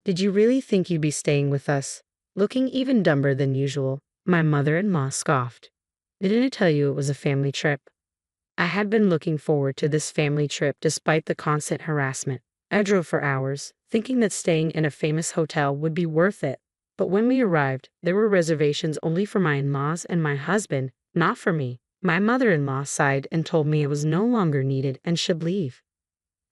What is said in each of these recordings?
Did you really think you'd be staying with us? Looking even dumber than usual, my mother-in-law scoffed. Didn't I tell you it was a family trip? I had been looking forward to this family trip despite the constant harassment. I drove for hours, thinking that staying in a famous hotel would be worth it. But when we arrived, there were reservations only for my in-laws and my husband, not for me. My mother-in-law sighed and told me it was no longer needed and should leave.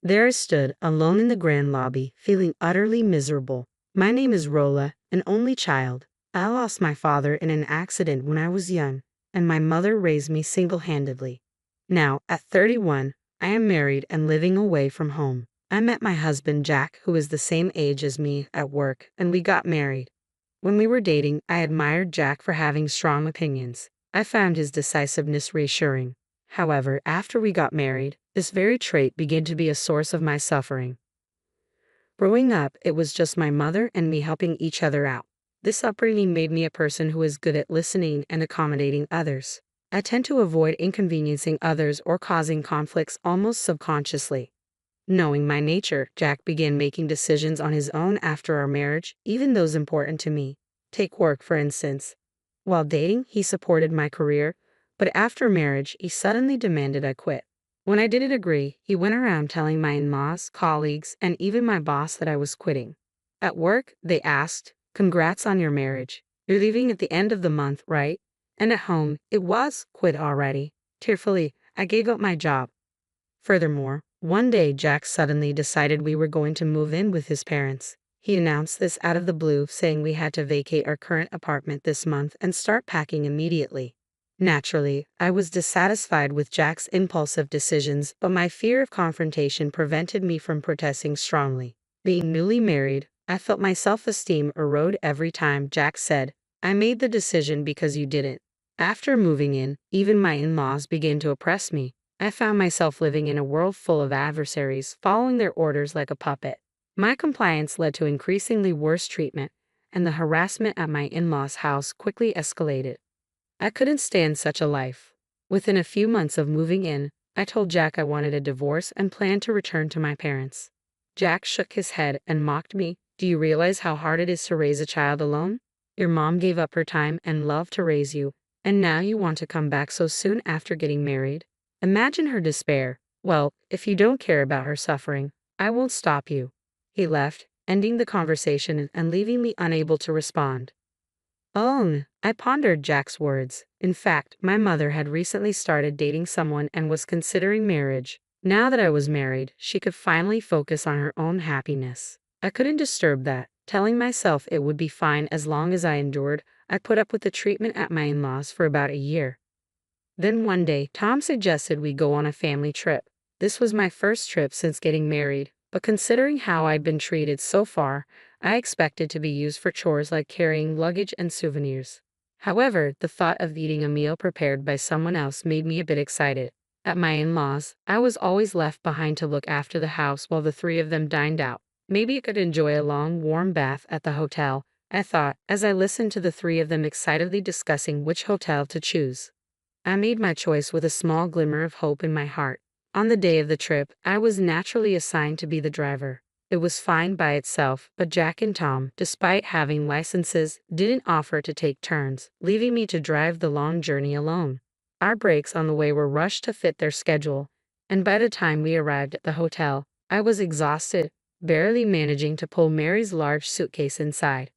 There I stood, alone in the grand lobby, feeling utterly miserable. My name is Rola, an only child. I lost my father in an accident when I was young, and my mother raised me single-handedly. Now, at 31, I am married and living away from home. I met my husband Jack, who is the same age as me, at work, and we got married. When we were dating, I admired Jack for having strong opinions. I found his decisiveness reassuring. However, after we got married, this very trait began to be a source of my suffering. Growing up, it was just my mother and me helping each other out. This upbringing made me a person who is good at listening and accommodating others. I tend to avoid inconveniencing others or causing conflicts almost subconsciously. Knowing my nature, Jack began making decisions on his own after our marriage, even those important to me. Take work, for instance. While dating, he supported my career, but after marriage, he suddenly demanded I quit. When I didn't agree, he went around telling my in-laws, colleagues, and even my boss that I was quitting. At work, they asked, "Congrats on your marriage. You're leaving at the end of the month, right?" And at home, it was quit already. Tearfully, I gave up my job. Furthermore, one day Jack suddenly decided we were going to move in with his parents. He announced this out of the blue, saying we had to vacate our current apartment this month and start packing immediately. Naturally, I was dissatisfied with Jack's impulsive decisions, but my fear of confrontation prevented me from protesting strongly. Being newly married, I felt my self-esteem erode every time Jack said, "I made the decision because you didn't." After moving in, even my in-laws began to oppress me. I found myself living in a world full of adversaries, following their orders like a puppet. My compliance led to increasingly worse treatment, and the harassment at my in-laws' house quickly escalated. I couldn't stand such a life. Within a few months of moving in, I told Jack I wanted a divorce and planned to return to my parents. Jack shook his head and mocked me. "Do you realize how hard it is to raise a child alone? Your mom gave up her time and love to raise you, and now you want to come back so soon after getting married?" Imagine her despair. "Well, if you don't care about her suffering, I won't stop you." He left, ending the conversation and leaving me unable to respond. Oh, I pondered Jack's words. In fact, my mother had recently started dating someone and was considering marriage. Now that I was married, she could finally focus on her own happiness. I couldn't disturb that, telling myself it would be fine as long as I endured. I put up with the treatment at my in-laws for about a year. Then one day, Tom suggested we go on a family trip. This was my first trip since getting married, but considering how I'd been treated so far, I expected to be used for chores like carrying luggage and souvenirs. However, the thought of eating a meal prepared by someone else made me a bit excited. At my in-laws, I was always left behind to look after the house while the three of them dined out. Maybe I could enjoy a long, warm bath at the hotel, I thought, as I listened to the three of them excitedly discussing which hotel to choose. I made my choice with a small glimmer of hope in my heart. On the day of the trip, I was naturally assigned to be the driver. It was fine by itself, but Jack and Tom, despite having licenses, didn't offer to take turns, leaving me to drive the long journey alone. Our breaks on the way were rushed to fit their schedule, and by the time we arrived at the hotel, I was exhausted, barely managing to pull Mary's large suitcase inside.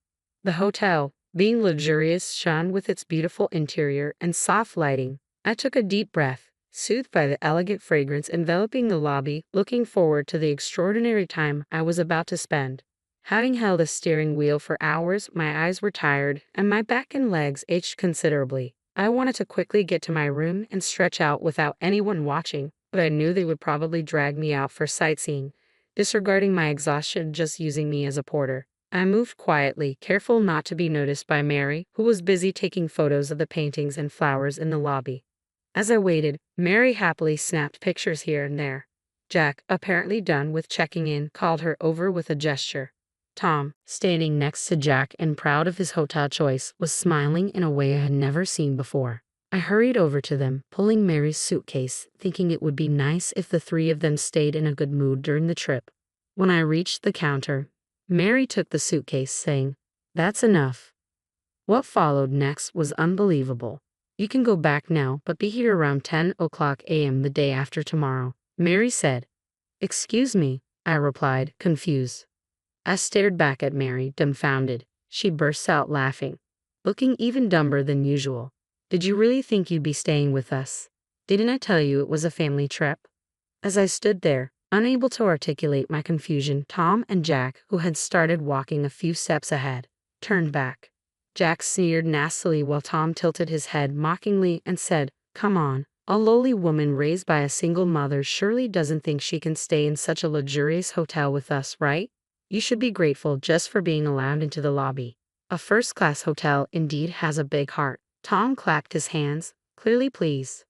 The hotel, being luxurious, shone with its beautiful interior and soft lighting. I took a deep breath, soothed by the elegant fragrance enveloping the lobby, looking forward to the extraordinary time I was about to spend. Having held a steering wheel for hours, my eyes were tired, and my back and legs ached considerably. I wanted to quickly get to my room and stretch out without anyone watching, but I knew they would probably drag me out for sightseeing, disregarding my exhaustion just using me as a porter. I moved quietly, careful not to be noticed by Mary, who was busy taking photos of the paintings and flowers in the lobby. As I waited, Mary happily snapped pictures here and there. Jack, apparently done with checking in, called her over with a gesture. Tom, standing next to Jack and proud of his hotel choice, was smiling in a way I had never seen before. I hurried over to them, pulling Mary's suitcase, thinking it would be nice if the three of them stayed in a good mood during the trip. When I reached the counter, Mary took the suitcase, saying, "That's enough." What followed next was unbelievable. "You can go back now, but be here around 10 o'clock a.m. the day after tomorrow," Mary said. "Excuse me," I replied, confused. I stared back at Mary, dumbfounded. She burst out laughing, looking even dumber than usual. "Did you really think you'd be staying with us? Didn't I tell you it was a family trip?" As I stood there, unable to articulate my confusion, Tom and Jack, who had started walking a few steps ahead, turned back. Jack sneered nastily while Tom tilted his head mockingly and said, "Come on, a lowly woman raised by a single mother surely doesn't think she can stay in such a luxurious hotel with us, right? You should be grateful just for being allowed into the lobby. A first-class hotel indeed has a big heart." Tom clapped his hands, clearly pleased.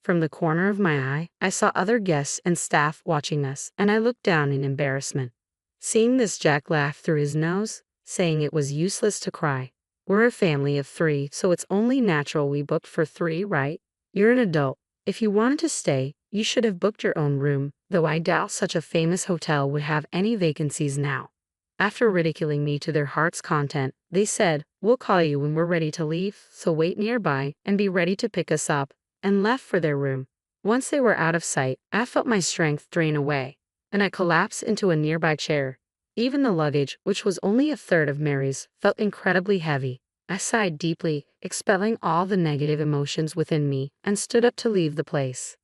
From the corner of my eye, I saw other guests and staff watching us, and I looked down in embarrassment. Seeing this, Jack laughed through his nose, saying it was useless to cry. "We're a family of 3, so it's only natural we booked for 3, right? You're an adult. If you wanted to stay, you should have booked your own room, though I doubt such a famous hotel would have any vacancies now." After ridiculing me to their heart's content, they said, "We'll call you when we're ready to leave, so wait nearby and be ready to pick us up," and left for their room. Once they were out of sight, I felt my strength drain away, and I collapsed into a nearby chair. Even the luggage, which was only a third of Mary's, felt incredibly heavy. I sighed deeply, expelling all the negative emotions within me, and stood up to leave the place.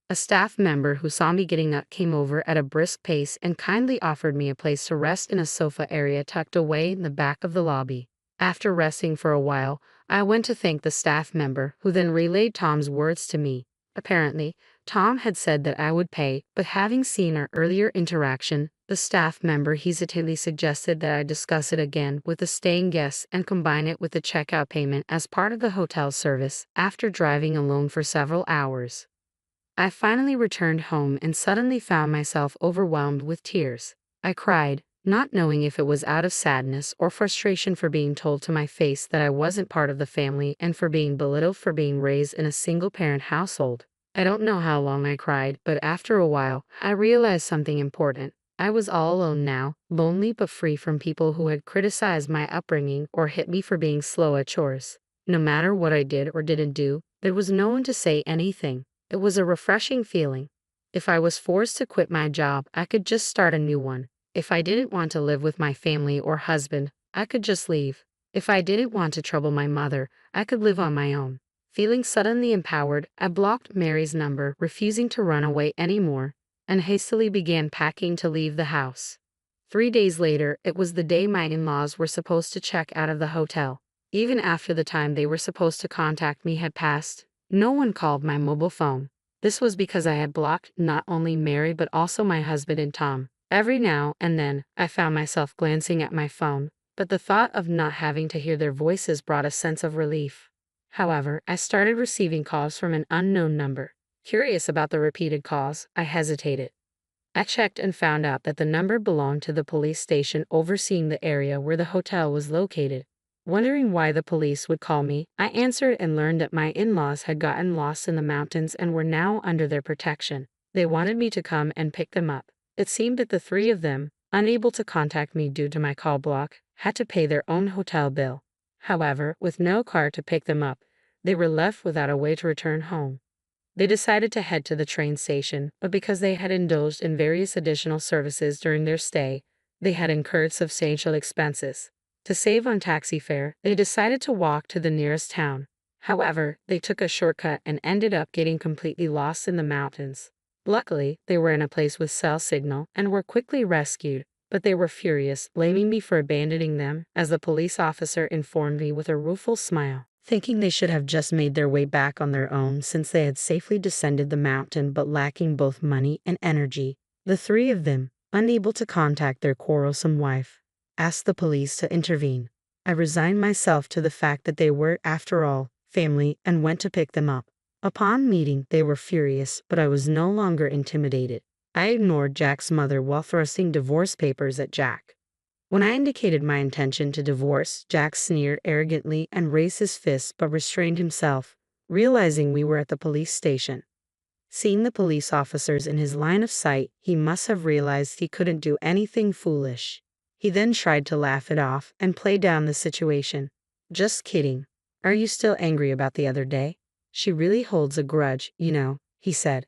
A staff member who saw me getting up came over at a brisk pace and kindly offered me a place to rest in a sofa area tucked away in the back of the lobby. After resting for a while, I went to thank the staff member, who then relayed Tom's words to me. Apparently, Tom had said that I would pay, but having seen our earlier interaction, the staff member hesitantly suggested that I discuss it again with the staying guests and combine it with the checkout payment as part of the hotel service. After driving alone for several hours, I finally returned home and suddenly found myself overwhelmed with tears. I cried, not knowing if it was out of sadness or frustration for being told to my face that I wasn't part of the family and for being belittled for being raised in a single-parent household. I don't know how long I cried, but after a while, I realized something important. I was all alone now, lonely but free from people who had criticized my upbringing or hit me for being slow at chores. No matter what I did or didn't do, there was no one to say anything. It was a refreshing feeling. If I was forced to quit my job, I could just start a new one. If I didn't want to live with my family or husband, I could just leave. If I didn't want to trouble my mother, I could live on my own. Feeling suddenly empowered, I blocked Mary's number, refusing to run away anymore, and hastily began packing to leave the house. 3 days later, it was the day my in-laws were supposed to check out of the hotel. Even after the time they were supposed to contact me had passed, no one called my mobile phone. This was because I had blocked not only Mary but also my husband and Tom. Every now and then, I found myself glancing at my phone, but the thought of not having to hear their voices brought a sense of relief. However, I started receiving calls from an unknown number. Curious about the repeated calls, I hesitated. I checked and found out that the number belonged to the police station overseeing the area where the hotel was located. Wondering why the police would call me, I answered and learned that my in-laws had gotten lost in the mountains and were now under their protection. They wanted me to come and pick them up. It seemed that the 3 of them, unable to contact me due to my call block, had to pay their own hotel bill. However, with no car to pick them up, they were left without a way to return home. They decided to head to the train station, but because they had indulged in various additional services during their stay, they had incurred substantial expenses. To save on taxi fare, they decided to walk to the nearest town. However, they took a shortcut and ended up getting completely lost in the mountains. Luckily, they were in a place with cell signal and were quickly rescued, but they were furious, blaming me for abandoning them, as the police officer informed me with a rueful smile, thinking they should have just made their way back on their own since they had safely descended the mountain but lacking both money and energy. The 3 of them, unable to contact their quarrelsome wife, asked the police to intervene. I resigned myself to the fact that they were, after all, family and went to pick them up. Upon meeting, they were furious, but I was no longer intimidated. I ignored Jack's mother while thrusting divorce papers at Jack. When I indicated my intention to divorce, Jack sneered arrogantly and raised his fist but restrained himself, realizing we were at the police station. Seeing the police officers in his line of sight, he must have realized he couldn't do anything foolish. He then tried to laugh it off and play down the situation. Just kidding. Are you still angry about the other day? She really holds a grudge, he said.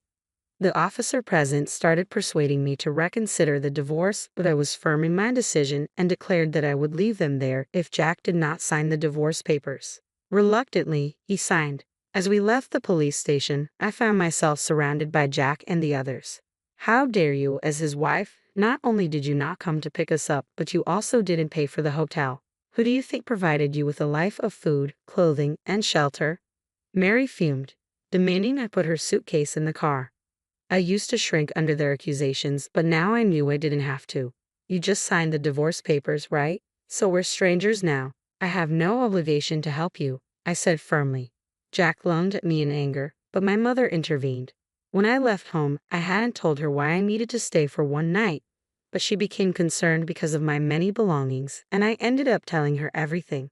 The officer present started persuading me to reconsider the divorce, but I was firm in my decision and declared that I would leave them there if Jack did not sign the divorce papers. Reluctantly, he signed. As we left the police station, I found myself surrounded by Jack and the others. How dare you, as his wife? Not only did you not come to pick us up, but you also didn't pay for the hotel. Who do you think provided you with a life of food, clothing, and shelter? Mary fumed, demanding I put her suitcase in the car. I used to shrink under their accusations, but now I knew I didn't have to. You just signed the divorce papers, right? So we're strangers now. I have no obligation to help you, I said firmly. Jack lunged at me in anger, but my mother intervened. When I left home, I hadn't told her why I needed to stay for one night, but she became concerned because of my many belongings, and I ended up telling her everything.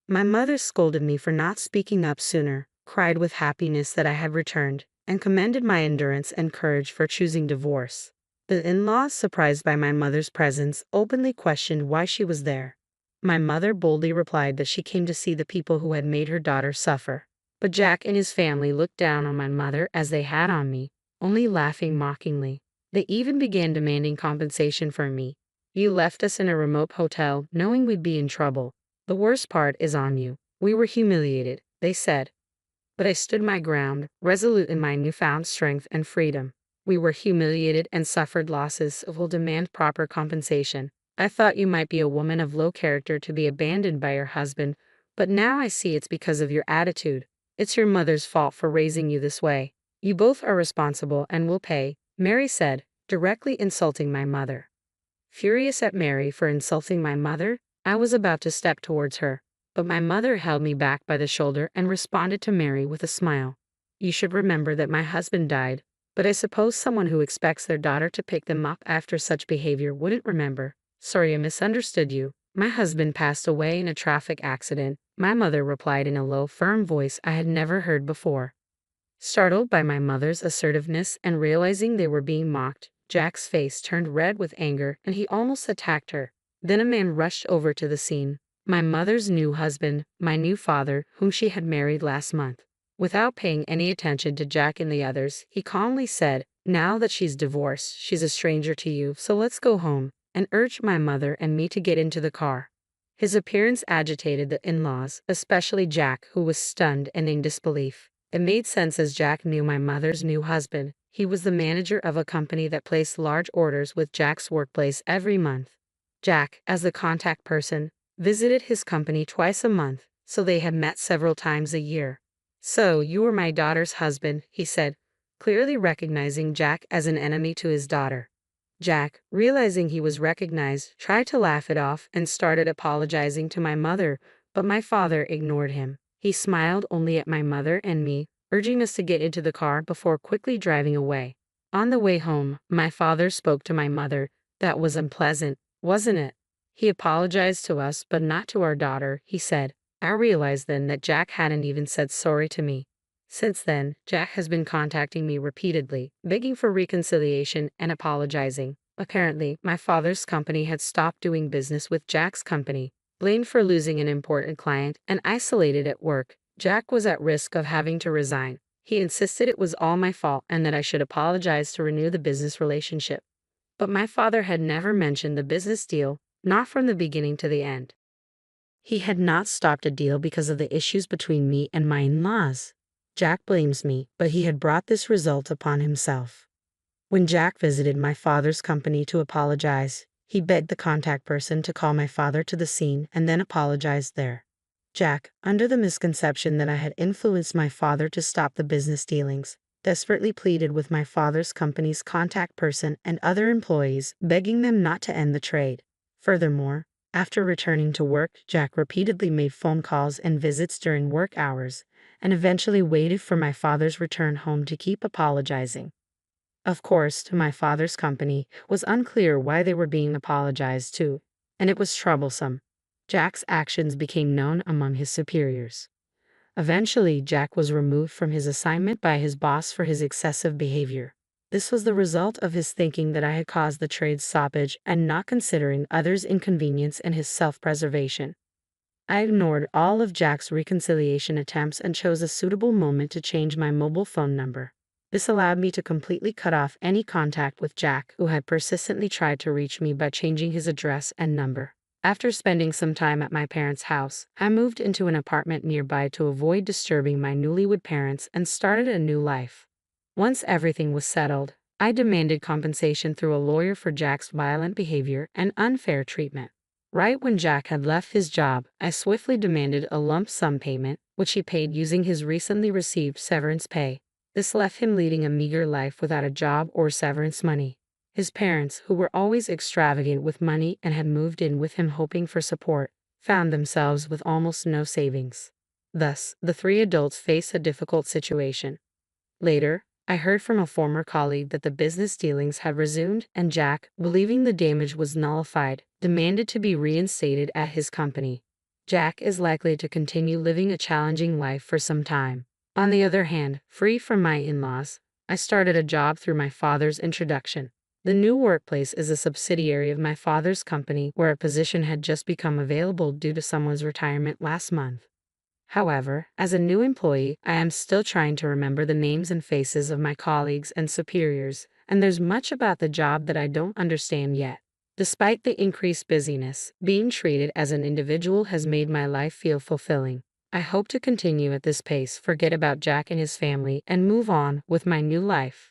My mother scolded me for not speaking up sooner, cried with happiness that I had returned, and commended my endurance and courage for choosing divorce. The in-laws, surprised by my mother's presence, openly questioned why she was there. My mother boldly replied that she came to see the people who had made her daughter suffer. But Jack and his family looked down on my mother as they had on me, only laughing mockingly. They even began demanding compensation from me. You left us in a remote hotel, knowing we'd be in trouble. The worst part is on you. We were humiliated, they said. But I stood my ground, resolute in my newfound strength and freedom. We were humiliated and suffered losses, will demand proper compensation. I thought you might be a woman of low character to be abandoned by your husband, but now I see it's because of your attitude. It's your mother's fault for raising you this way. You both are responsible and will pay, Mary said, directly insulting my mother. Furious at Mary for insulting my mother, I was about to step towards her, but my mother held me back by the shoulder and responded to Mary with a smile. You should remember that my husband died, but I suppose someone who expects their daughter to pick them up after such behavior wouldn't remember. Sorry, I misunderstood you. My husband passed away in a traffic accident, my mother replied in a low, firm voice I had never heard before. Startled by my mother's assertiveness and realizing they were being mocked, Jack's face turned red with anger and he almost attacked her. Then a man rushed over to the scene. My mother's new husband, my new father, whom she had married last month. Without paying any attention to Jack and the others, he calmly said, "Now that she's divorced, she's a stranger to you, so let's go home," and urged my mother and me to get into the car. His appearance agitated the in-laws, especially Jack, who was stunned and in disbelief. It made sense as Jack knew my mother's new husband. He was the manager of a company that placed large orders with Jack's workplace every month. Jack, as the contact person, visited his company twice a month, so they had met several times a year. "So, you were my daughter's husband," he said, clearly recognizing Jack as an enemy to his daughter. Jack, realizing he was recognized, tried to laugh it off and started apologizing to my mother, but my father ignored him. He smiled only at my mother and me, urging us to get into the car before quickly driving away. On the way home, my father spoke to my mother. "That was unpleasant, wasn't it?" He apologized to us, but not to our daughter, he said. I realized then that Jack hadn't even said sorry to me. Since then, Jack has been contacting me repeatedly, begging for reconciliation and apologizing. Apparently, my father's company had stopped doing business with Jack's company. Blamed for losing an important client and isolated at work, Jack was at risk of having to resign. He insisted it was all my fault and that I should apologize to renew the business relationship. But my father had never mentioned the business deal, not from the beginning to the end. He had not stopped a deal because of the issues between me and my in-laws. Jack blames me, but he had brought this result upon himself. When Jack visited my father's company to apologize, he begged the contact person to call my father to the scene and then apologized there. Jack, under the misconception that I had influenced my father to stop the business dealings, desperately pleaded with my father's company's contact person and other employees, begging them not to end the trade. Furthermore, after returning to work, Jack repeatedly made phone calls and visits during work hours, and eventually waited for my father's return home to keep apologizing. Of course, to my father's company, was unclear why they were being apologized to, and it was troublesome. Jack's actions became known among his superiors. Eventually, Jack was removed from his assignment by his boss for his excessive behavior. This was the result of his thinking that I had caused the trade's stoppage and not considering others' inconvenience and his self-preservation. I ignored all of Jack's reconciliation attempts and chose a suitable moment to change my mobile phone number. This allowed me to completely cut off any contact with Jack, who had persistently tried to reach me by changing his address and number. After spending some time at my parents' house, I moved into an apartment nearby to avoid disturbing my newlywed parents and started a new life. Once everything was settled, I demanded compensation through a lawyer for Jack's violent behavior and unfair treatment. Right when Jack had left his job, I swiftly demanded a lump sum payment, which he paid using his recently received severance pay. This left him leading a meager life without a job or severance money. His parents, who were always extravagant with money and had moved in with him hoping for support, found themselves with almost no savings. Thus, the three adults faced a difficult situation. Later, I heard from a former colleague that the business dealings had resumed, and Jack, believing the damage was nullified, demanded to be reinstated at his company. Jack is likely to continue living a challenging life for some time. On the other hand, free from my in-laws, I started a job through my father's introduction. The new workplace is a subsidiary of my father's company where a position had just become available due to someone's retirement last month. However, as a new employee, I am still trying to remember the names and faces of my colleagues and superiors, and there's much about the job that I don't understand yet. Despite the increased busyness, being treated as an individual has made my life feel fulfilling. I hope to continue at this pace, forget about Jack and his family, and move on with my new life.